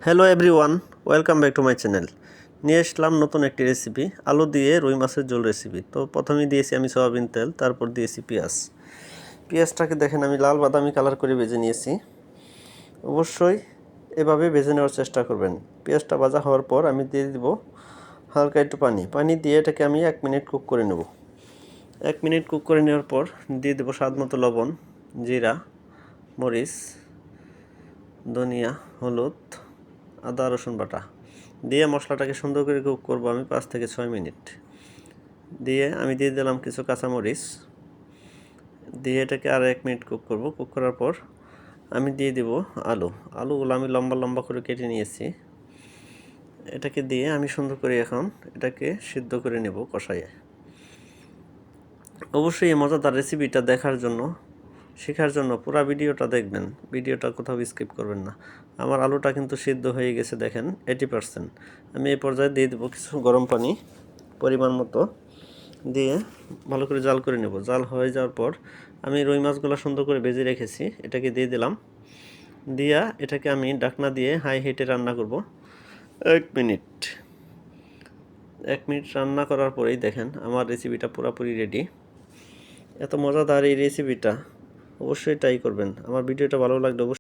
Hello everyone, welcome back to my channel. নিয়ে আসলাম নতুন একটি রেসিপি, আলু দিয়ে রুই মাছের ঝোল রেসিপি। তো প্রথমেই দিয়েছি আমি সয়াবিন তেল, তারপর দিয়েছি পেঁয়াজ। পেঁয়াজটাকে দেখেন আমি লাল বাদামি কালার করে ভেজে নিয়েছি। অবশ্যই এভাবে ভেজে নেওয়ার চেষ্টা করবেন। পেঁয়াজটা ভাজা হওয়ার পর আমি দিয়ে দিব হালকা একটু পানি দিয়ে এটাকে আমি 1 মিনিট কুক করে নেব। 1 মিনিট কুক করে নেওয়ার পর দিয়ে দেবো স্বাদ মতো লবণ, জিরা, মরিচ, ধনিয়া, হলুদ, আদা রসুন বাটা দিয়ে মশলাটাকে সুন্দর করে কুক করবো আমি 5 থেকে 6 মিনিট। দিয়ে আমি দিয়ে দিলাম কিছু কাঁচামরিচ, দিয়ে এটাকে আর 1 মিনিট কুক করব। কুক করার পর আমি দিয়ে দিব আলুগুলো আমি লম্বা লম্বা করে কেটে নিয়েছি। এটাকে দিয়ে আমি সুন্দর করে এখন এটাকে সিদ্ধ করে নেব কষাইয়ে। অবশ্যই এই মজাদার রেসিপিটা দেখার জন্য, শেখার জন্য পুরো ভিডিওটা দেখবেন, ভিডিওটা কোথাও স্কিপ করবেন না। আমার আলুটা কিন্তু সিদ্ধ হয়ে গেছে দেখেন 80%। আমি এই পর্যায়ে দিয়ে দেবো কিছু গরম পানি পরিমাণ মতো, দিয়ে ভালো করে জাল করে নেব। জাল হয়ে যাওয়ার পর আমি রুই মাছগুলো সুন্দর করে ভেজে রেখেছি, এটাকে দিয়ে দিলাম। দিয়া এটাকে আমি ঢাকনা দিয়ে হাই হিটে রান্না করব 1 মিনিট। 1 মিনিট রান্না করার পরেই দেখেন আমার রেসিপিটা পুরোপুরি রেডি। এত মজাদার এই রেসিপিটা অবশ্যই ট্রাই করবেন। আমার ভিডিওটা ভালো লাগলে অবশ্যই